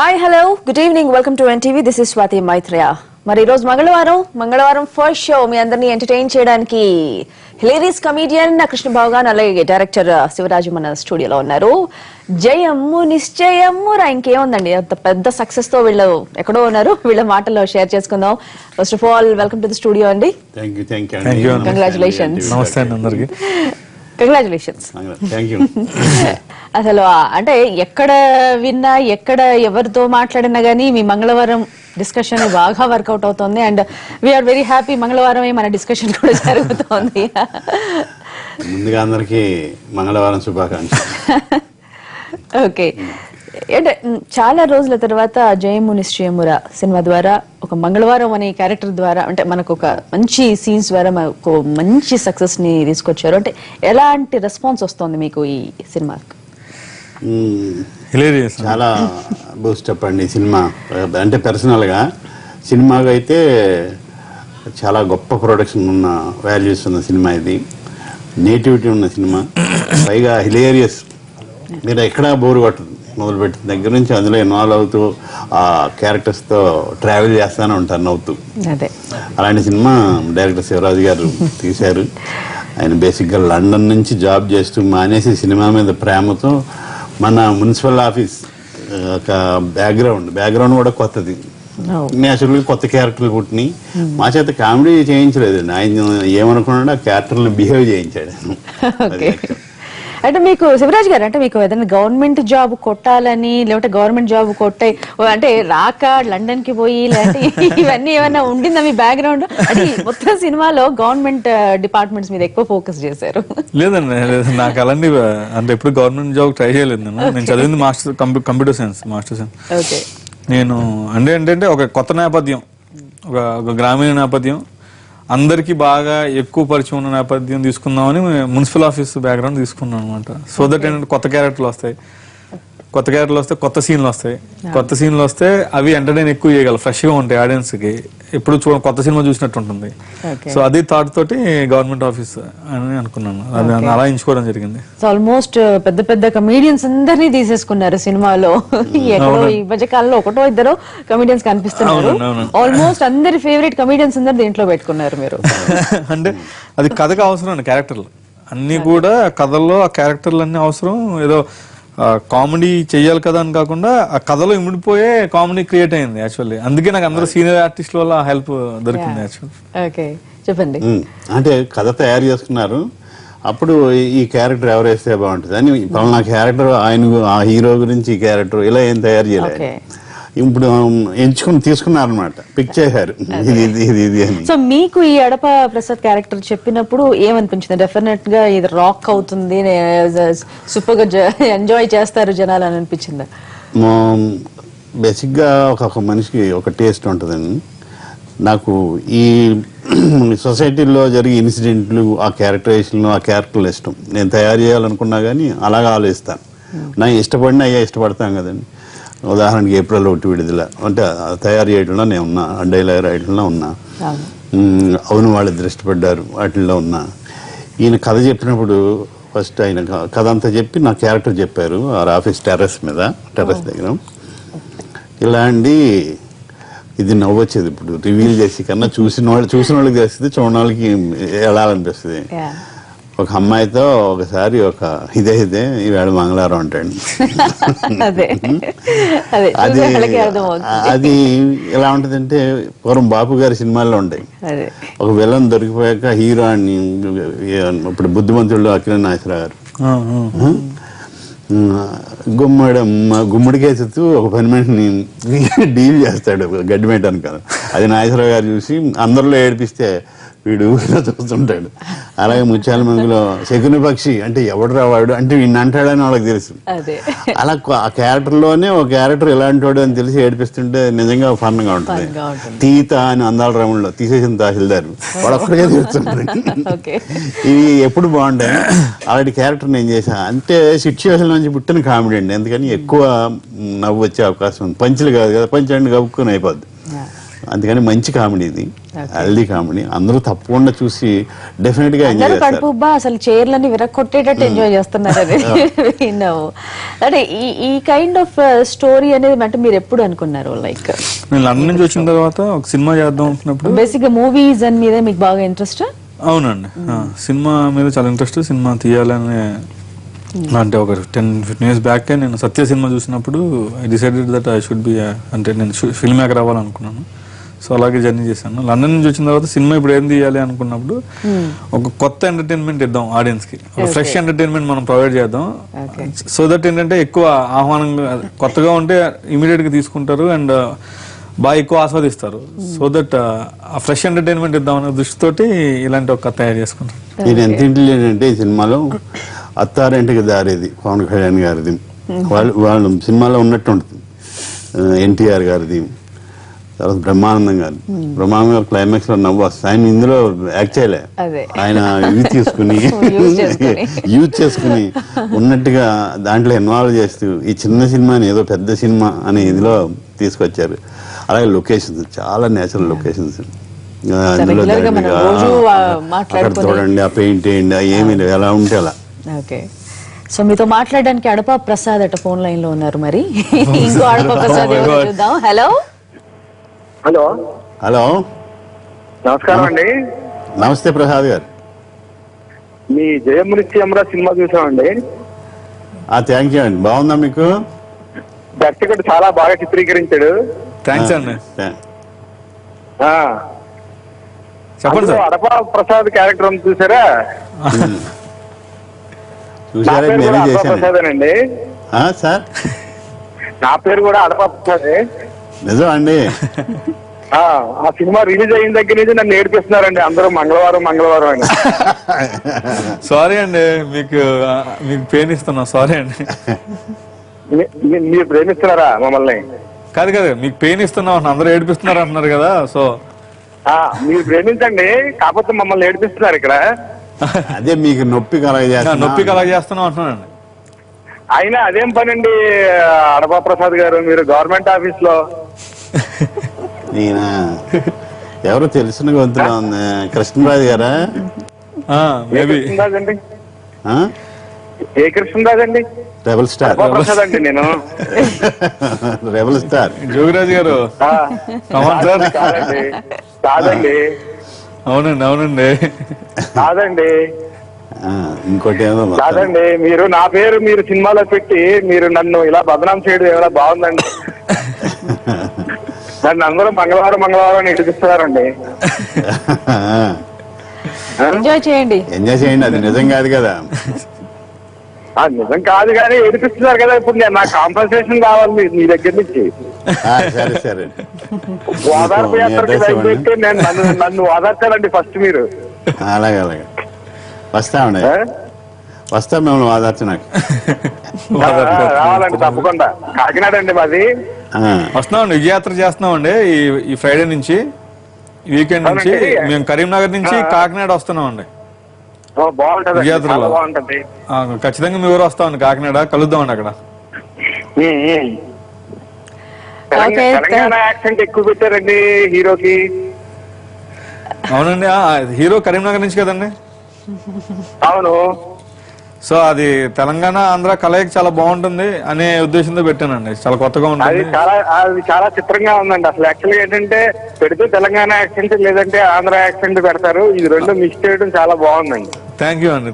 Hi hello good evening welcome to NTV this is Swathi Maitreya. మరి ఈరోజు మంగళవారం ఫస్ట్ షో మీ అందరినీ ఎంటర్టైన్ చేయడానికి హిలేరియస్ కమీడియన్ కృష్ణబాబు గారు అలాగే డైరెక్టర్ శివరాజు మన స్టూడియోలో ఉన్నారు. జయమ్ము నిశ్చయమ్ము రా ఇంకేముందండి, అంత పెద్ద సక్సెస్ తో వీళ్ళు ఎక్కడో ఉన్నారు. వీళ్ళ మాటల్లో షేర్ చేసుకుందాం. First of all welcome to the studio అండి. కంగ్రాచులేషన్స్. కంగ్రాచులేషన్స్. అసలు అంటే ఎక్కడ విన్నా ఎక్కడ ఎవరితో మాట్లాడినా గానీ మీ మంగళవారం డిస్కషన్ బాగా వర్కౌట్ అవుతుంది. అండ్ వీఆర్ వెరీ హ్యాపీ మంగళవారం మన డిస్కషన్ కూడా జరుగుతుంది. ముందుగా అందరికి మంగళవారం శుభాకాంక్షలు. ఓకే, అంటే చాలా రోజుల తర్వాత జయము నిశ్చయమురా సినిమా ద్వారా ఒక మంగళవారం అనే క్యారెక్టర్ ద్వారా అంటే మనకు ఒక మంచి సీన్స్ ద్వారా మనకు మంచి సక్సెస్ ని తీసుకొచ్చారు. అంటే ఎలాంటి రెస్పాన్స్ వస్తుంది మీకు ఈ సినిమాకి? చాలా బూస్టప్ అండి సినిమా. అంటే పర్సనల్గా సినిమాగా అయితే చాలా గొప్ప ప్రొడక్షన్ ఉన్న వాల్యూస్ ఉన్న సినిమా ఇది. నేటివిటీ ఉన్న సినిమా, పైగా హిలేరియస్. మీరు ఎక్కడా బోరు కొట్టదు. మొదలుపెట్టిన దగ్గర నుంచి అందులో ఇన్వాల్వ్ అవుతూ ఆ క్యారెక్టర్స్తో ట్రావెల్ చేస్తూనే ఉంటారు నవ్వుతూ. అలాంటి సినిమా డైరెక్టర్ శివరాజు గారు తీశారు. ఆయన బేసిక్గా లండన్ నుంచి జాబ్ చేస్తూ మానేసి సినిమా మీద ప్రేమతో మన మున్సిపల్ ఆఫీస్ ఒక బ్యాక్గ్రౌండ్ కూడా కొత్తది. నేచురల్గా కొత్త క్యారెక్టర్లు పుట్టినాయి. మా చేత కామెడీ చేయించలేదండి, ఆయన ఏమనుకున్నాడో ఆ క్యారెక్టర్ని బిహేవ్ చేయించాడు. అంటే మీకు శివరాజ్ గారు అంటే మీకు ఏదైనా గవర్నమెంట్ జాబ్ కొట్టాలని లేకపోతే గవర్నమెంట్ జాబ్ కొట్టే అంటే రాక లండన్ కి పోయి లేదంటే ఇవన్నీ ఏమైనా ఉండిందా మీ బ్యాక్గ్రౌండ్? అంటే మొత్తం సినిమాలో గవర్నమెంట్ డిపార్ట్మెంట్స్ మీద ఎక్కువ ఫోకస్ చేశారు. లేదండి, నాకు అలాంటి అంటే ఎప్పుడు గవర్నమెంట్ జాబ్ ట్రై చేయలేదు. నేను చదివింది computer science, master science. Okay, నేను అంటే ఒక కొత్త నేపథ్యం, ఒక గ్రామీణ నేపథ్యం, అందరికి బాగా ఎక్కువ పరిచయం ఉన్న నేపథ్యం తీసుకుందామని మున్సిపల్ ఆఫీస్ బ్యాక్గ్రౌండ్ తీసుకున్నాను అనమాట. సో దట్ ఏంటంటే కొత్త క్యారెక్టర్లు వస్తే కొత్త సీన్లు వస్తాయి. కొత్త సీన్లు వస్తే అవి ఎంటర్టైన్ ఎక్కువ చేయగలరు, ఫ్రెష్గా ఉంటాయి ఆడియన్స్ కి. ఎప్పుడు కొత్త సినిమా చూసినట్టు ఉంటుంది. సో అది థాట్ తోటి గవర్నమెంట్ ఆఫీస్ అని అనుకున్నాను. అది అలా ఎంచుకోవడం జరిగింది. ఆల్మోస్ట్ పెద్ద పెద్ద కమీడియన్స్ అందరినీ తీసేసుకున్నారు సినిమాలో. ఎక్కడో ఈ మధ్య కాలంలో ఒకటో ఇద్దరు కమీడియన్స్ కనిపిస్తున్నారు. ఆల్మోస్ట్ అందరి ఫేవరెట్ కమీడియన్స్ అందరు దీంట్లో పెట్టుకున్నారు మీరు. అంటే అది కథకు అవసరం అండి, క్యారెక్టర్లు అన్ని కూడా కథల్లో ఆ క్యారెక్టర్లు అన్ని అవసరం. ఏదో కామెడీ చెయ్యాలి కదా అని కాకుండా ఆ కథలో ఇమిడిపోయే కామెడీ క్రియేట్ అయింది యాక్చువల్లీ. అందుకే నాకు అందరూ సీనియర్ ఆర్టిస్ట్ వల్ల హెల్ప్ దొరికింది యాక్చువల్లీ. ఓకే, చెప్పండి. అంటే కథ తయారు చేసుకున్నారు, అప్పుడు ఈ క్యారెక్టర్ ఎవరు వేస్తే బాగుంటుంది అని పలానా క్యారెక్టర్, ఆయన ఆ హీరో గురించి ఈ క్యారెక్టర్ ఇలా ఏం తయారు చేయలేదు. ఇప్పుడు ఎంచుకుని తీసుకున్నారనమాట, పిక్ చేశారు ఇది అని. సో మీకు ఈ అడప ప్రసాద్ క్యారెక్టర్ చెప్పినప్పుడు ఏమనిపించింది? డెఫినెట్ గా ఇది రాక్ అవుతుంది, సూపర్ గా ఎంజాయ్ చేస్తారు జనాలు అని అనిపించిందా? బేసిక్గా ఒక మనిషికి ఒక టేస్ట్ ఉంటుందండి. నాకు ఈ సొసైటీలో జరిగే ఇన్సిడెంట్లు, ఆ క్యారెక్టరైజేషన్లు, ఆ క్యారెక్టర్లు ఇష్టం. నేను తయారు చేయాలనుకున్నా కానీ అలాగే ఆలోచిస్తాను. నాకు ఇష్టపడినా ఇష్టపడతాం కదండి. ఉదాహరణకి ఏప్రిల్ 1 విడుదల అంటే తయారు చేయడంలో నేను ఉన్నా, డైలాగ్ రాయడంలో ఉన్నా, అవును వాళ్ళు దృష్టిపడ్డారు వాటిల్లో ఉన్నా. ఈయన కథ చెప్పినప్పుడు ఫస్ట్ ఆయన కథ అంతా చెప్పి నా క్యారెక్టర్ చెప్పారు. ఆ ఆఫీస్ టెర్రస్ దగ్గర. ఇలా అండి ఇది నవ్వొచ్చేది. ఇప్పుడు రివీల్ చేసి కన్నా చూసిన వాళ్ళకి తెలిసింది, చూడని వాళ్ళకి వెళ్ళాలనిపిస్తుంది. ఒక అమ్మాయితో ఒకసారి ఒక ఇదే ఈవేళ మంగళవారం అంటాడు. అది ఎలా ఉంటదంటే పూర్వం బాపు గారి సినిమాల్లో ఉంటాయి. ఒక విలన్ దొరికిపోయాక హీరో అని ఇప్పుడు బుద్ధిమంతుడు అఖిల నాగేశ్వరరావు గారు గుమ్మడికేసేస్తూ ఒక పని మనిషిని డీల్ చేస్తాడు గడ్డిమేట అనుకోను. అది నాగేశ్వరరావు గారు చూసి అందరిలో ఏడిపిస్తే వీడు చూస్తుంటాడు. అలాగే ముత్యాల మంగులో శకుని పక్షి అంటే ఎవడు వాడు అంటే వీడిని అంటాడని వాళ్ళకి తెలుసు. అలా ఆ క్యారెక్టర్లోనే ఒక క్యారెక్టర్ ఎలాంటి వాడు అని తెలిసి ఏడిపిస్తుంటే నిజంగా ఫన్గా ఉంటుంది. తీత అని అందాల రాముల్లో తీసేసిన తహసీల్దార్ వాడు ఒక్కడికే తెలుస్తుంటాడు. ఇవి ఎప్పుడు బాగుంటాయి. అలాంటి క్యారెక్టర్ నేను చేశాను. అంటే సిచ్యువేషన్ నుంచి పుట్టిన కామెడీ అండి, అందుకని ఎక్కువ నవ్వు వచ్చే అవకాశం ఉంది. పంచులు కాదు కదా, పంచండి గబుక్కుని అయిపోద్ది. అందుకని మంచి కామెడీ ఇది, హెల్దీ కామెడీ. అందరూ తప్పకుండా చూసి డెఫినెట్ గా ఎంజాయ్ అందరూ చేస్తారు. కడుపుబ్బా అసలు చైర్లన్నీ విరక్కొట్టేటట్టు ఎంజాయ్ చేస్తున్నారు అది విన్నాము. అంటే ఈ కైండ్ ఆఫ్ స్టోరీ అనేది అంటే మీరు ఎప్పుడు అనుకున్నారు? లైక్ నేను లండన్ నుంచి వచ్చిన తర్వాత ఒక సినిమా చేద్దాం అనుకున్నప్పుడు బేసిక్ గా మూవీస్ అని మీద మీకు బాగా ఇంట్రెస్ట్? అవునండి, సినిమా మీద చాలా ఇంట్రెస్ట్. సినిమా తీయాలని అంటే ఒక 10-15 years బ్యాక్ నేను సత్య సినిమా చూసినప్పుడు I decided that I should be, అంటే నేను ఫిల్మ్ మేకర్ అవ్వాలనుకున్నాను. సో అలాగే జర్నీ చేశాను. లండన్ నుంచి వచ్చిన తర్వాత సినిమా ఇప్పుడు ఏం తీయాలి అనుకున్నప్పుడు ఒక కొత్త ఎంటర్టైన్మెంట్ ఇద్దాం ఆడియన్స్ కి, ఒక ఫ్రెష్ ఎంటర్టైన్మెంట్ మనం ప్రొవైడ్ చేద్దాం. సో దట్ ఏంటంటే ఎక్కువ ఆహ్వానంగా కొత్తగా ఉంటే ఇమీడియట్ గా తీసుకుంటారు అండ్ బాగా ఎక్కువ ఆస్వాదిస్తారు. సో దట్ ఆ ఫ్రెష్ ఎంటర్టైన్మెంట్ ఇద్దాం అనే దృష్టితోటి ఇలాంటి ఒక కథ తయారు చేసుకుంటారు. నేను ఎంత ఇంటెలిజెంట్ అంటే ఈ సినిమాలో అత్తారింటికి దారేది పవన్ కళ్యాణ్ గారిది, వాళ్ళు సినిమాలో ఉన్నట్టు ఉంటుంది. ఎన్టీఆర్ గారిది, తర్వాత బ్రహ్మానందం గారు. బ్రహ్మానందం గారు క్లైమాక్స్ లో నవ్వు వస్తుంది. ఆయన ఇందులో యాక్ట్ చేయలే, ఆయన యూజ్ చేసుకుని ఉన్నట్టుగా దాంట్లో ఇన్వాల్వ్ చేస్తూ ఈ చిన్న సినిమాని ఏదో పెద్ద సినిమా అనే ఇదిలో తీసుకొచ్చారు. అలాగే లొకేషన్స్ చాలా నేచురల్ లొకేషన్స్. అందులో అక్కడ చూడండి, ఆ పెయింట్ వేయండి, ఏమీ లేవు, ఎలా ఉంటే అలా. ఓకే, సో మీతో మాట్లాడడానికి అడపా ప్రసాద్ అట ఫోన్ లైన్ లో ఉన్నారు. మరి ఇంకో అడపా ప్రసాద్ చూద్దాం. హలో హలో హలో, నమస్కారం అండి. నమస్తే ప్రసాద్ గారు. మీ జయమునిత్యమరా సినిమా చూసామండి. థ్యాంక్ యూ అండి. బాగుందా మీకు? దర్శకుడు చాలా బాగా చిత్రీకరించాడు. థ్యాంక్స్ అండి. ఆ, చెప్పండి సార్. అడపా ప్రసాద్ క్యారెక్టర్ ఉంది చూసారా? నా చూసారా? పేరు నేనే కూడా అడపా చేశాను ప్రసాదేనండి. సార్. నా పేరు కూడా అడపా ప్రసాదే. నిజం అండి. ఆ సినిమా రిలీజ్ అయిన దగ్గర నుంచి నన్ను ఏడిపిస్తున్నారండి అందరూ మంగళవారం అని. సారీ అండి, మీకు పెయిన్ ఇస్తున్నా. సారీ అండి. మీరు ప్రేమిస్తున్నారా మమ్మల్ని? కాదు కాదు, మీకు పెయిన్ ఇస్తున్నాం, అందరూ ఏడిపిస్తున్నారు అంటున్నారు కదా. సో మీరు ప్రేమించండి, కాకపోతే మమ్మల్ని ఏడిపిస్తున్నారు ఇక్కడ. అదే మీకు నొప్పి నొప్పి కలగజేస్తున్నాం అంటున్నానండి. అయినా అదేం పని అండి అడపా ప్రసాద్ గారు, మీరు గవర్నమెంట్ ఆఫీస్ లో. నేనా? ఎవరు తెలిసిన గొంతులో ఉంది, కృష్ణరాజు గారా? కృష్ణరాజు అండి. ఆ? ఏ కృష్ణరాజు అండి? Rebel star. అడపా ప్రసాద్ అండి నేను. రెబల్ స్టార్ జోగిరాజు గారు. కాదండి కాదండి అవునండి అవునండి కాదండి ఇంకోటి ఏదో కాదండి. మీరు నా పేరు మీరు సినిమాలో పెట్టి మీరు నన్ను ఇలా బదనాం చేయడం ఏమైనా బాగుందండి? నన్ను అందరూ మంగళవారం అని ఎడిపిస్తున్నారండి. ఎంజాయ్ చేయండి. అది నిజం కాదు కదా. నిజం కాదు కానీ ఏడిపిస్తున్నారు కదా. ఇప్పుడు నేను నాకు కాంపన్సేషన్ కావాలి మీ దగ్గర నుంచి. సరే సరే, ఓదార్పు యాత్రకి పెట్టి నన్ను ఓదార్చాలండి ఫస్ట్ మీరు. అలాగే అలాగే వస్తామండి, వస్తాం మిమ్మల్ని ఓదార్చడానికి. రావాలండి తప్పకుండా. కాకినాడ అండి మాది. వస్తున్నామండి, విజయయాత్ర చేస్తున్నామండి ఈ ఫ్రైడే నుంచి, వీకెండ్ నుంచి. మేము కరీంనగర్ నుంచి కాకినాడ వస్తున్నామండి. బాగుంటది, బాగుంటది. ఖచ్చితంగా మీ ఊరు వస్తామండి, కాకినాడ కలుద్దామండి అక్కడ. తెలంగాణ యాక్సెంట్ ఎక్కువ పెట్టారండి హీరోకి. అవునండి, హీరో కరీంనగర్ నుంచి కదండి. అవును. సో అది తెలంగాణ ఆంధ్ర కలయిక చాలా బాగుంటుంది అనే ఉద్దేశంతో పెట్టానండి. చాలా కొత్తగా ఉంటుంది. అది చాలా చిత్రంగా ఉందండి. అసలు యాక్చువల్ గా ఏంటంటే పెడితే తెలంగాణ యాక్సెంట్ లేదంటే ఆంధ్ర యాక్సెంట్ పెడతారు. ఇది రెండు మిక్స్ చేయడం చాలా బాగుందండి. థ్యాంక్ యూ అండి.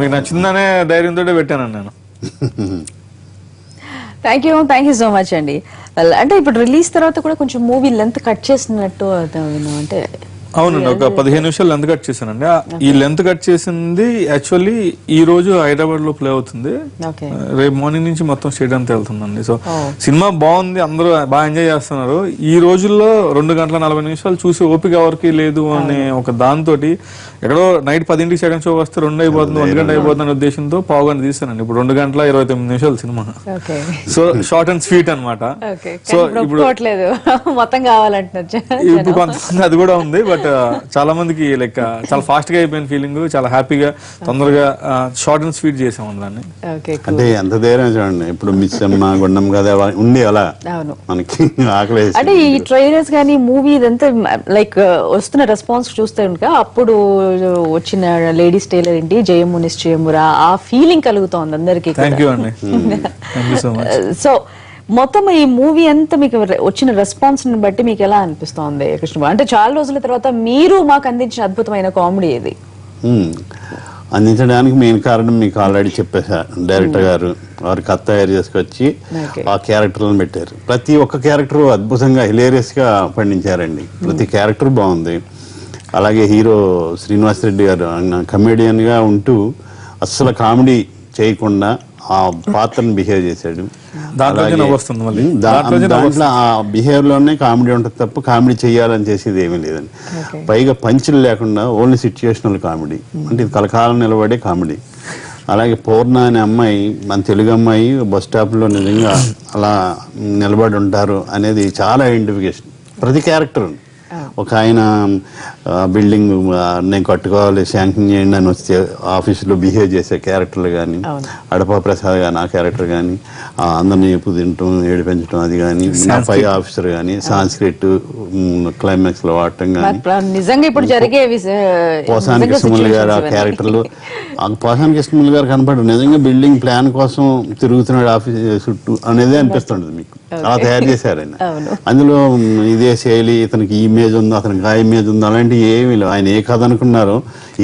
మీకు నచ్చిందనే ధైర్యంతో పెట్టానండి నేను. థ్యాంక్ యూ సో మచ్ అండి. అంటే ఇప్పుడు రిలీజ్ తర్వాత కూడా కొంచెం మూవీ లెంత్ కట్ చేసినట్టు అంటే అవునండి, ఒక 15 నిమిషాలు లెంత్ కట్ చేశానండి. ఈ లెంత్ కట్ చేసింది యాక్చువల్లీ ఈ రోజు హైదరాబాద్ లో ప్లే అవుతుంది. రేపు మార్నింగ్ నుంచి మొత్తం స్టేట్ అంతా వెళ్తుందండి. సో సినిమా బాగుంది, అందరూ బాగా ఎంజాయ్ చేస్తున్నారు. ఈ రోజుల్లో 2 గంటల 40 నిమిషాలు చూసి ఓపిక ఎవరికి లేదు అనే ఒక దాంతో ఎక్కడో నైట్ 10ంటికి సెకండ్ షో వస్తే 2 అయిపోతుంది, 1 గంట అయిపోతుంది అనే ఉద్దేశంతో పావుగంట తీసానండి. ఇప్పుడు 2 గంటల 29 నిమిషాలు cinema. So short and sweet అనమాట. సో ఇప్పుడు మొత్తం కావాలంటున్నారు ఇప్పుడు కొంతమంది అది కూడా ఉంది. బట్ బట్ చాలా మందికి లైక్ చాలా ఫాస్ట్ గా అయిపోయిన ఫీలింగ్, చాలా హ్యాపీగా తొందరగా షార్ట్ అండ్ స్వీట్ చేసాం దాన్ని. అంటే ఎంత ధైర్యం చూడండి, ఇప్పుడు మిస్ అమ్మ గుండం కదా ఉంది అలా మనకి ఆకలి. అంటే ఈ ట్రైలర్స్ కానీ మూవీ ఇదంతా లైక్ వస్తున్న రెస్పాన్స్ చూస్తే కనుక అప్పుడు వచ్చిన లేడీస్ టైలర్ ఏంటి, జయము నిశ్చయమురా, ఆ ఫీలింగ్ కలుగుతోంది అందరికి. థ్యాంక్ యూ అండి, thank you so much. So మొత్తం ఈ మూవీ అంతా మీకు వచ్చిన రెస్పాన్స్ ని బట్టి మీకు ఎలా అనిపిస్తోంది కృష్ణ? అంటే చాలా రోజుల తర్వాత మీరు మాకు అందించిన అద్భుతమైన కామెడీ ఇది. అందించడానికి మెయిన్ కారణం మీకు ఆల్రెడీ చెప్పేశారు, డైరెక్టర్ గారు వారు కథ తయారు చేసుకొచ్చి ఆ క్యారెక్టర్లను పెట్టారు. ప్రతి ఒక్క క్యారెక్టర్ అద్భుతంగా హిలేరియస్ గా పండించారండి. ప్రతి క్యారెక్టర్ బాగుంది. అలాగే హీరో శ్రీనివాస్ రెడ్డి గారు కమెడియన్ గా ఉంటూ అస్సలు కామెడీ చేయకుండా ఆ పాత్రను బిహేవ్ చేశాడు. దాంట్లో ఆ బిహేవియర్ లోనే కామెడీ ఉంటుంది తప్ప కామెడీ చేయాలని చేసేది ఏమీ లేదండి. పైగా పంచులు లేకుండా ఓన్లీ సిచ్యుయేషనల్ కామెడీ, అంటే ఇది కలకాలం నిలబడే కామెడీ. అలాగే పూర్ణ అనే అమ్మాయి, మన తెలుగు అమ్మాయి బస్ స్టాప్ లో నిజంగా అలా నిలబడి ఉంటారు అనేది చాలా ఐడెంటిఫికేషన్. ప్రతి క్యారెక్టర్ ఒక ఆయన బిల్డింగ్ నేను కట్టుకోవాలి శాంక్షన్ చేయండి అని వస్తే ఆఫీసులో బిహేవ్ చేసే క్యారెక్టర్లు కానీ, అడపా ప్రసాద్ కానీ ఆ క్యారెక్టర్ కానీ, అందరినీ ఎప్పుడు తింటాం ఏడిపించడం అది కానీ, పై ఆఫీసర్ కానీ, సాంస్క్రిట్ క్లైమాక్స్ లో వాడటం కానీ, పోసాని కృష్ణమూర్తి గారు ఆ క్యారెక్టర్లు, పోసాని కృష్ణమూర్తి గారు కనపడరు నిజంగా బిల్డింగ్ ప్లాన్ కోసం తిరుగుతున్నాడు ఆఫీస్ చుట్టూ అనేది అనిపిస్తుంటది మీకు. అలా తయారు చేశారు ఆయన. అందులో ఇదే శైలి, ఇతనికి ఈ ఇమేజ్ ఉందో అతనికి ఆ ఇమేజ్ ఉందో అలాంటివి ఏమీ లేవు. ఆయన ఏ కథ అనుకున్నారో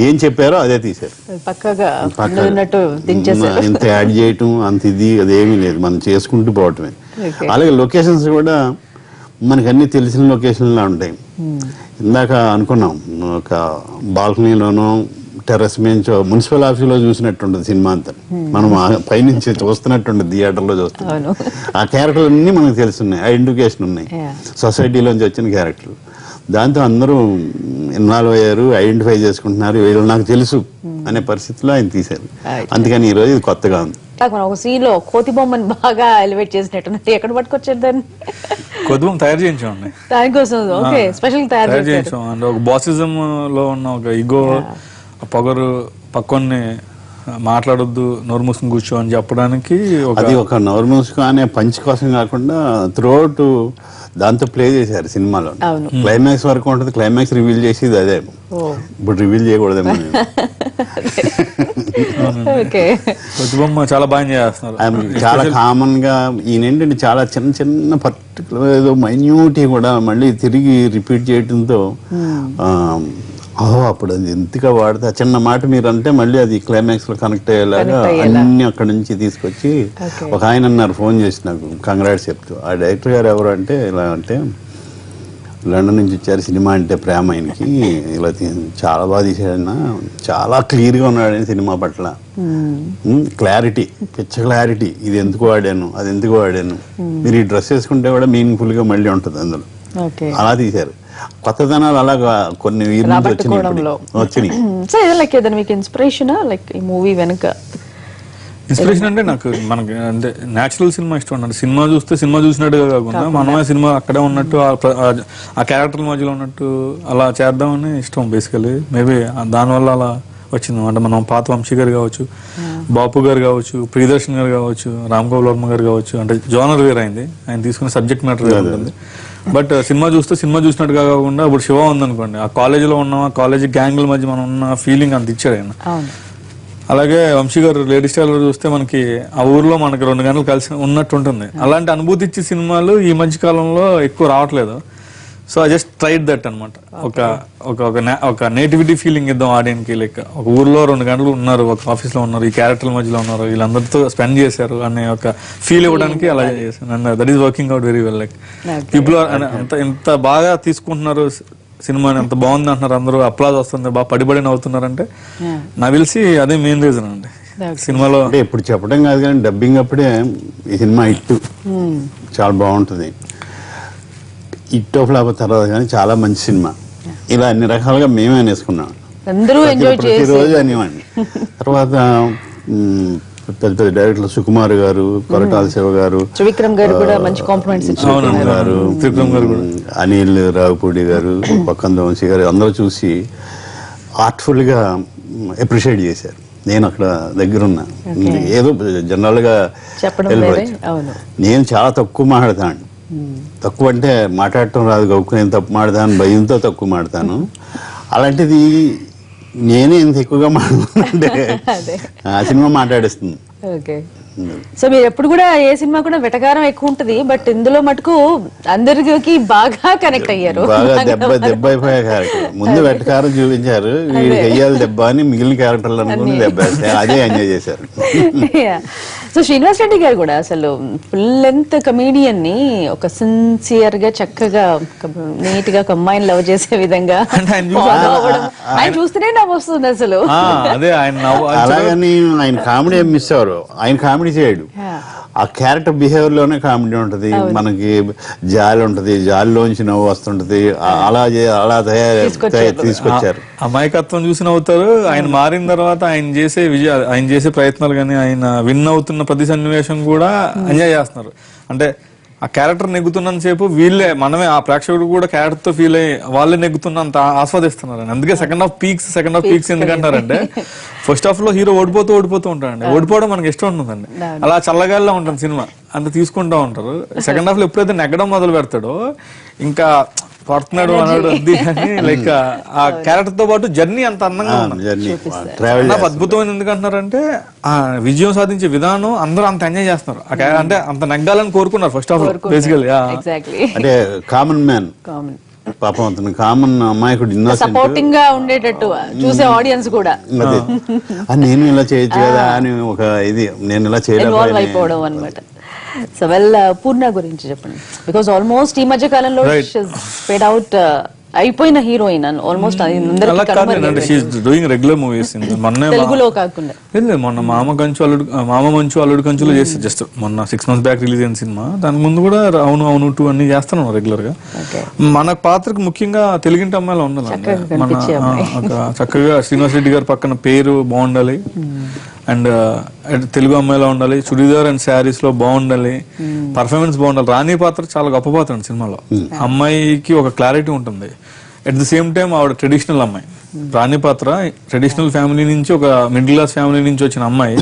ఏం చెప్పారో అదే తీశారు. ఇంత యాడ్ చేయటం అంత ఇది అదేమీ లేదు, మనం చేసుకుంటూ పోవటమే. అలాగే లొకేషన్స్ కూడా మనకు అన్ని తెలిసిన లొకేషన్లా ఉంటాయి. ఇందాక అనుకున్నాం ఒక బాల్కనీలోనో టెర్రస్ మీద మున్సిపల్ ఆఫీస్ లో చూసినట్టుంటది సినిమా అంతా, మనం పైనుంచి చూస్తున్నట్టుంటది థియేటర్ లో చూస్తున్నాం. ఆ క్యారెక్టర్లు అన్ని మనకు తెలుస్తున్నాయి, ఐడెంటిఫికేషన్ ఉన్నాయి, సొసైటీలోంచి వచ్చిన క్యారెక్టర్లు. దాంతో అందరూ ఇన్వాల్వ్ అయ్యారు, ఐడెంటిఫై చేసుకుంటున్నారు, వీళ్ళు నాకు తెలుసు అనే పరిస్థితిలో ఆయన తీశారు. అందుకని ఈ రోజు ఇది కొత్తగా ఉంది. ఒక సీన్ లో కోతి బొమ్మని బాగా ఎలివేట్ చేసినట్టు ఎక్కడ పట్టుకొచ్చారు దాన్ని? కోతి బొమ్మ తయారు చేయించాం దానికోసం స్పెషల్ తయారు చేయించాం. అంటే ఒక బాసిజం లో ఉన్న ఒక ఇగో, పొగరు, పక్కనే మాట్లాడొద్దు, నోరు మూసుకుని కూర్చో అని చెప్పడానికి అది ఒక నోరు మూసుకు అనే పంచ్ కోసం కాకుండా త్రూఅవుట్ దాంతో ప్లే చేశారు సినిమాలో. క్లైమాక్స్ వరకు ఉంటుంది, క్లైమాక్స్ రివీల్ చేసేది అదే. ఇప్పుడు రివీల్ చేయకూడదేమో. బొమ్మ చాలా బాగా చేస్తున్నారు. చాలా కామన్ గా ఈయన ఏంటంటే చాలా చిన్న చిన్న పర్టికులర్ ఏదో మైన్యూటీ కూడా మళ్ళీ తిరిగి రిపీట్ చేయడంతో అప్పుడు అది ఎంతగా వాడితే చిన్న మాట మీరు అంటే మళ్ళీ అది క్లైమాక్స్ లో కనెక్ట్ అయ్యేలాగా అన్ని అక్కడి నుంచి తీసుకొచ్చి. ఒక ఆయన అన్నారు ఫోన్ చేసి నాకు కంగ్రాట్స్ చెప్తూ, ఆ డైరెక్టర్ గారు ఎవరు అంటే ఇలా అంటే లండన్ నుంచి వచ్చారు, సినిమా అంటే ప్రేమ ఆయనకి, ఇలా చాలా బాగా తీసాడన్నా, చాలా క్లియర్ గా ఉన్నాడని సినిమా పట్ల, క్లారిటీ, పిచ్చ క్లారిటీ, ఇది ఎందుకు వాడాను అది ఎందుకు వాడాను, మీరు ఈ డ్రెస్ వేసుకుంటే కూడా మీనింగ్ఫుల్ గా మళ్ళీ ఉంటుంది అందులో. అలా తీశారు. కొత్తదనాలు అలాగా కొన్ని వచ్చినాయి. ఇన్స్పిరేషన్ అంటే నాకు మనకి అంటే నేచురల్ సినిమా ఇష్టం అంటే సినిమా చూస్తే సినిమా చూసినట్టుగా కాకుండా మనమే సినిమా అక్కడే ఉన్నట్టు ఆ క్యారెక్టర్ మధ్యలో ఉన్నట్టు అలా చేద్దామని ఇష్టం బేసికలీ. మేబీ దానివల్ల అలా వచ్చింది. అంటే మనం పాత వంశీ గారు కావచ్చు, బాపు గారు కావచ్చు, ప్రియదర్శన్ గారు కావచ్చు, రామ్ గోపాల్ వర్మ గారు కావచ్చు, అంటే జోనర్ వేర్ అయింది, ఆయన తీసుకునే సబ్జెక్ట్ మ్యాటర్ ఉంటుంది. బట్ సినిమా చూస్తే సినిమా చూసినట్టుగా కాకుండా ఇప్పుడు శివ ఉందనుకోండి, ఆ కాలేజీలో ఉన్నాం, ఆ కాలేజీ గ్యాంగ్ల మధ్య మనం ఉన్న ఫీలింగ్ అంత ఇచ్చాడు ఆయన. అలాగే వంశీ గారు లేడీస్ టైలర్ చూస్తే మనకి ఆ ఊర్లో మనకి 2 గంటలు కలిసి ఉన్నట్టు ఉంటుంది. అలాంటి అనుభూతి ఇచ్చే సినిమాలు ఈ మధ్య కాలంలో ఎక్కువ రావట్లేదు. So I just tried that అనమాట. ఒక నేటివిటీ ఫీలింగ్ ఇద్దాం ఆడియన్స్ కి. లైక్ ఒక ఊర్లో 2 గంటలు ఉన్నారు, ఒక ఆఫీస్ లో ఉన్నారు, ఈ క్యారెక్టర్ల మధ్యలో ఉన్నారు, వీళ్ళందరితో స్పెండ్ చేశారు అనే ఒక ఫీల్ ఇవ్వడానికి అలా చేశాను. And that is working out very well. Like people ఎంత బాగా తీసుకుంటున్నారు సినిమాని, ఎంత బాగుంది అంటున్నారు, అందరూ అప్లాజ్ వస్తుంది, బాగా పడిబడి నవ్వుతున్నారంటే నాకు తెలిసి అదే మెయిన్ రీజన్ అండి సినిమాలో. అంటే ఇప్పుడు చెప్పడం కాదు కానీ డబ్బింగ్ అప్పుడే ఈ సినిమా హిట్, చాలా బాగుంటుంది. హిట్ ఫ్లాప్ తర్వాత కానీ చాలా మంచి సినిమా, ఇలా అన్ని రకాలుగా మేమే అనేసుకున్నాం, ప్రతిరోజు అనేవాడిని. తర్వాత పెద్ద పెద్ద డైరెక్టర్లు సుకుమార్ గారు, కొరటాల శివ గారు, త్రివిక్రమ్ గారు కూడా మంచి కాంప్లిమెంట్స్ త్రివిక్రమ్ గారు, అనిల్ రావుపూడి గారు, పక్కన వంశీ గారు అందరూ చూసి ఆర్ట్ఫుల్ గా అప్రిషియేట్ చేశారు. నేను అక్కడ దగ్గరున్నా, ఏదో జనరల్ గా చెప్పడం వెళ్ళిపోవచ్చు. అవును. నేను చాలా తక్కువ మాట్లాడతాను. తక్కువ అంటే మాట్లాడటం రాదు, గౌకు నేను తప్పు మాడతాను, భయంతో తక్కువ మాడతాను. అలాంటిది నేనే ఇంత ఎక్కువగా మాట్లాడుతుంటే ఆ సినిమా మాట్లాడేస్తుంది. ఓకే. సో మీరు ఎప్పుడు కూడా ఏ సినిమా కూడా వెటకారం ఎక్కువ ఉంటది, బట్ ఇందులో మటుకు అందరికి బాగా కనెక్ట్ అయ్యారు. బాగా దెబ్బ అయిపోయే క్యారెక్టర్. ముందు వెటకారం చూపించారు, వీడికి వెయ్యాలి దెబ్బ అని మిగిలిన క్యారెక్టర్లు అనుకుని దెబ్బ వేస్తే అదే ఎంజాయ్ చేశారు. సో శ్రీనివాస్ రెడ్డి గారు కూడా అసలు ఫుల్ లెంత్ కమీడియన్ ని ఒక సిన్సియర్ గా చక్కగా నీట్ గా ఒక అమ్మాయిని లవ్ చేసే విధంగా follow అవ్వడం. ఆయన చూస్తేనే నవ్వు వస్తుంది అసలు. అదే ఆయన అలాగని ఆయన కామెడీ మిస్ అవ్వరు, ఆయన కామెడీ చేయడు. ఆ క్యారెక్టర్ బిహేవియర్ లోనే కామెడీ ఉంటది, మనకి జాలి ఉంటది, జాలిలోంచి నవ్వు వస్తుంటది. అలా తీసుకొచ్చారు. అమాయకత్వం చూసి నవ్వుతారు. ఆయన మారిన తర్వాత ఆయన చేసే ప్రయత్నాలు కానీ ఆయన విన్ అవుతున్న ప్రతి సన్నివేశం కూడా ఎంజాయ్ చేస్తున్నారు. అంటే ఆ క్యారెక్టర్ నెగ్గుతున్నంత సేపు వీళ్ళే మనమే ఆ ప్రేక్షకుడు కూడా క్యారెక్టర్ తో ఫీల్ అయ్యి వాళ్ళే నెగ్గుతున్నంత ఆస్వాదిస్తున్నారు. అందుకే సెకండ్ హాఫ్ పీక్స్ ఎందుకంటారంటే ఫస్ట్ హాఫ్ లో హీరో ఓడిపోతూ ఉంటాడండి. ఓడిపోవడం మనకి ఇష్టం ఉంటుందండి. అలా చల్లగాల్లో ఉంటుంది సినిమా, అంత తీసుకుంటా ఉంటారు. సెకండ్ హాఫ్ లో ఎప్పుడైతే నెగ్గడం మొదలు పెడతాడో ఇంకా పడుతున్నాడు అన్నాడు అది అని లైక్ ఆ క్యారెక్టర్ తో పాటు జర్నీ అంత అందంగా ఉంటుంది. నాకు అద్భుతమైన ఎందుకంటున్నారంటే ఆ విజయం సాధించే విధానం అందరూ అంత ఎంజాయ్ చేస్తున్నారు. అంటే అంత నెగ్గాలని కోరుకున్నారు ఫస్ట్ హాఫ్ బేసికల్లీ. అంటే కామన్ మ్యాన్ పాపం అతను కామన్ అమాయకుడు, సపోర్టింగ్ గా ఉండేటట్టు చూసే ఆడియన్స్ కూడా నేను ఇలా చేయొచ్చు కదా అని ఒక ఇది, నేను ఇలా చేయడం అయిపోవడం అన్నమాట. సో వెల్ పూర్ణ గురించి చెప్పండి, బికాస్ ఆల్మోస్ట్ ఈ మధ్య కాలంలో స్ప్రెడ్ అవుట్ అయిపోయిన heroine almost doing regular movies. తెలుగులో కాకుండా మొన్న మామ మంచు అల్లుడు కంచులో చేస్తే జస్ట్ మొన్న 6 months బ్యాక్ రిలీజ్ అయిన సినిమా. దాని ముందు కూడా అవును 2 అన్ని చేస్తున్నాం రెగ్యులర్ గా. మన పాత్రకు ముఖ్యంగా తెలుగింటి అమ్మాయిలో ఉండాలి. మన చక్కగా శ్రీనివాస్ రెడ్డి గారి పక్కన పేరు బాగుండాలి, అండ్ తెలుగు అమ్మాయిలో ఉండాలి, చుడీదార్ అండ్ శారీస్ లో బాగుండాలి, పర్ఫార్మెన్స్ బాగుండాలి. రాణి పాత్ర చాలా గొప్ప పాత్ర అండి సినిమాలో. అమ్మాయికి ఒక క్లారిటీ ఉంటుంది. అట్ ది సేమ్ టైం ఆవిడ ట్రెడిషనల్ అమ్మాయి. రాణి పాత్ర ట్రెడిషనల్ ఫ్యామిలీ నుంచి ఒక మిడిల్ క్లాస్ ఫ్యామిలీ నుంచి వచ్చిన అమ్మాయి.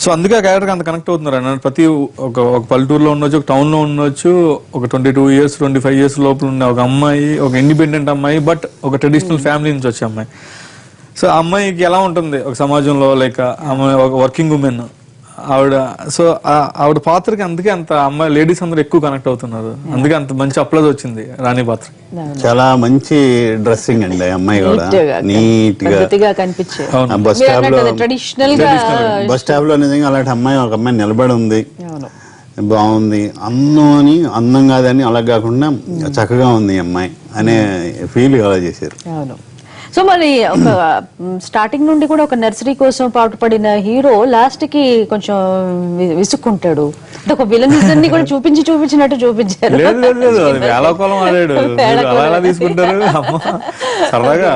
సో అందుకే ఆ క్యారెక్టర్ అంత కనెక్ట్ అవుతున్నారు. ప్రతి ఒక పల్లెటూరులో ఉండొచ్చు, ఒక టౌన్ లో ఉండొచ్చు, ఒక 22 years 25 years లోపల ఉన్న ఒక అమ్మాయి, ఒక ఇండిపెండెంట్ అమ్మాయి, బట్ ఒక ట్రెడిషనల్ ఫ్యామిలీ నుంచి వచ్చే అమ్మాయి. సో ఆ అమ్మాయికి ఎలా ఉంటుంది ఒక సమాజంలో, లైక్ అమ్మాయి ఒక వర్కింగ్ ఉమెన్ ఆవిడ. సో ఆవిడ పాత్రకి అందుకే అంత అమ్మాయి లేడీస్ అందరూ ఎక్కువ కనెక్ట్ అవుతున్నారు. అందుకే అంత మంచి అప్లాజ్ వచ్చింది రాణి పాత్ర. చాలా మంచి డ్రెస్సింగ్ అండి అమ్మాయి కూడా, నీట్ గా కనిపించే. బస్ స్టాప్ లో నిజంగా అలాంటి అమ్మాయి, ఒక అమ్మాయి నిలబడి ఉంది, బాగుంది. అందం కాదని అలా కాకుండా చక్కగా ఉంది అమ్మాయి అనే ఫీల్ అలా చేశారు. సో మరి ఒక స్టార్టింగ్ నుండి కూడా ఒక నర్సరీ కోసం పాటుపడిన హీరో లాస్ట్ కి కొంచెం విసుక్కుంటాడు. ఒక విలనిజం ని కూడా చూపించినట్టు చూపించారు. వేళకోళం ఆడాడు, అలా తీసుకుంటారు. సరదాగా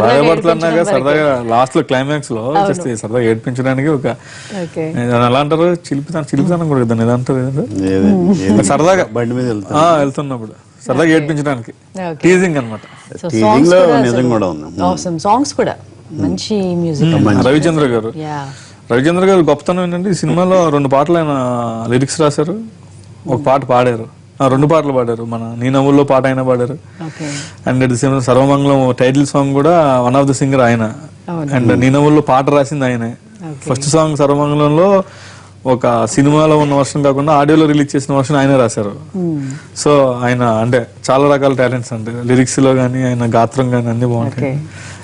భయపడుతున్నాగా సరదాగా లాస్ట్ లో క్లైమాక్స్ లో సరదాగా ఏడ్పించడానికి ఒక ఎలా అంటారు, చిలిపితనం కూడా కదా ఇదంటారు. సరదాగా బండి మీద వెళ్తున్నప్పుడు సరదాగా ఏడ్పించడానికి టీజింగ్ అనమాట. సాంగ్స్ కూడా మంచి మ్యూజిక్. రవిచంద్ర గారు గొప్పతనం ఏంటంటే ఈ సినిమాలో 2 పాటలు ఆయన లిరిక్స్ రాశారు, ఒక పాట పాడారు, 2 పాటలు పాడారు. మన నీ నవ్వుల్లో పాట ఆయన పాడారు, and at the same Sarvamangalam title song కూడా వన్ ఆఫ్ ది సింగర్ ఆయన, అండ్ నీ నవ్వుల్లో పాట రాసింది ఆయనే. ఫస్ట్ సాంగ్ సర్వమంగళంలో ఒక సినిమాలో ఉన్న వర్షన్ కాకుండా ఆడియోలో రిలీజ్ చేసిన వర్షన్ ఆయనే రాశారు. సో ఆయన అంటే చాలా రకాల టాలెంట్స్ అంటే లిరిక్స్ లో గానీ, ఆయన గాత్రం గానీ అన్ని బాగుంటాయి.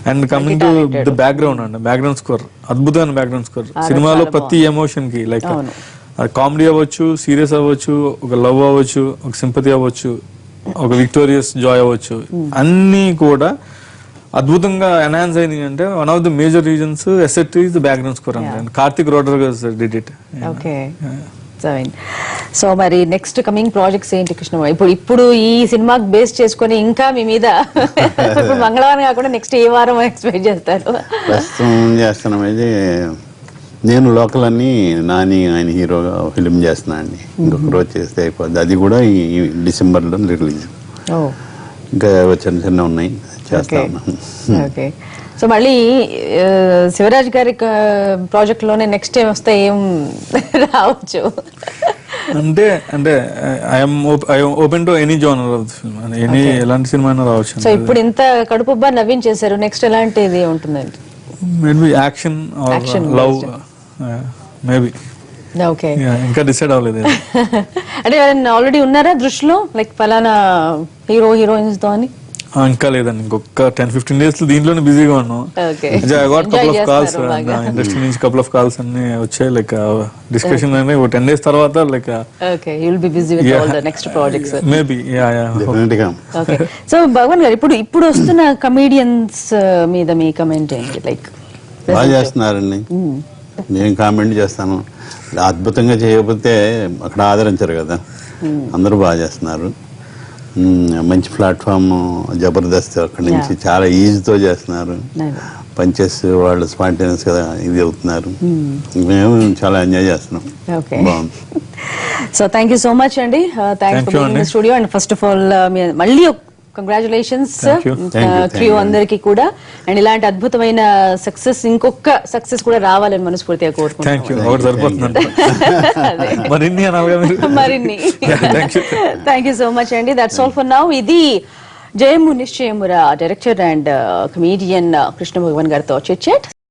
And coming to the background అండి, బ్యాక్గ్రౌండ్ స్కోర్ అద్భుతమైన బ్యాక్గ్రౌండ్ స్కోర్. సినిమాలో ప్రతి ఎమోషన్ కి, లైక్ అది కామెడీ అవ్వచ్చు, సీరియస్ అవ్వచ్చు, ఒక లవ్ అవ్వచ్చు, ఒక సింపతి అవ్వచ్చు, ఒక విక్టోరియస్ జాయ్ అవ్వచ్చు, అన్ని కూడా అద్భుతంగా ఎన్హాన్స్ అయింది. అంటే one of the major reasons asset is the background score అండి. Karthik Rodrigues did it. So మరి నెక్స్ట్ కమింగ్ ప్రాజెక్ట్స్ ఏంటి కృష్ణ? ఇప్పుడు ఈ సినిమాకి బేస్ చేసుకొని ఇంకా మీ మీద ఇప్పుడు మంగళవారం కాకుండా నెక్స్ట్ ఏ వారం ఎక్స్పెక్ట్ చేస్తారు? ప్రస్తుతం చేస్తున్నాం ఇది నేను లోకల్ అన్ని నాని ఆయన హీరోగా ఫిలిం చేస్తున్నా అండి. ఇంకొక రోజు చేస్తే అయిపోద్ది. అది కూడా ఈ డిసెంబర్లో రిలీజ్. ఇంకా చిన్న చిన్న ఉన్నాయి చేస్తా ఉన్నాను. ఓకే. సో మళ్ళీ శివరాజ్ గారి ప్రాజెక్ట్ లోనే నెక్స్ట్ ఏం వస్తే ఏం రావచ్చు? అంటే I'm open to any genre of film, any ఎలాంటి సినిమా అయినా రావచ్చు. సో ఇప్పుడు ఇంత కడుపుబ్బా నవ్వింగ్ చేశారు, నెక్స్ట్ ఎలాంటిది ఉంటుందండి? Maybe action love maybe. Okay. ఇంకా డిసైడ్ అవ్వలేదు. అంటే ఆల్రెడీ ఉన్నారా దృష్టిలో, లైక్ ఫలానా హీరో హీరోయిన్స్ తో అని? ఇంకా లేదండి, ఇంకొక 10-15 days దీంట్లోనే బిజీగా ఉన్నాం. కాల్స్ ఇండస్ట్రీ నుంచి కపుల్ ఆఫ్ కాల్స్ అన్ని వచ్చాయి. లైక్ డిస్కషన్ అనేది 10 days తర్వాత like next projects maybe. Okay. So Bhagavan garu ఇప్పుడు వస్తున్న కమీడియన్స్ మీద మీ కమెంట్ ఏంటి? లైక్ బాగా చేస్తున్నారండి, నేను కామెంట్ చేస్తాను. అద్భుతంగా చేయకపోతే అక్కడ ఆదరించరు కదా. అందరూ బాగా చేస్తున్నారు. మంచి ప్లాట్ఫామ్ జబర్దస్త్, అక్కడి నుంచి చాలా ఈజీతో చేస్తున్నారు. పంచెస్ వాళ్ళు స్పాంటేనియస్ గా ఇది అవుతున్నారు. మేము చాలా ఎంజాయ్ చేస్తున్నాం. బాగుంది. So thank you so much అండి. Thanks for being in the studio. And first of all మళ్ళీ కంగ్రాచులేషన్స్ క్రూ అందరికి కూడా. అండ్ ఇలాంటి అద్భుతమైన సక్సెస్, ఇంకొక సక్సెస్ కూడా రావాలని మనస్ఫూర్తిగా కోరుకుంటున్నాను. మరిన్ని. థ్యాంక్ యూ సో మచ్ అండి. That's all for now. ఇది జయము నిశ్చయమురా డైరెక్టర్ అండ్ కమీడియన్ కృష్ణ భగవాన్ గారితో చిట్ చాట్.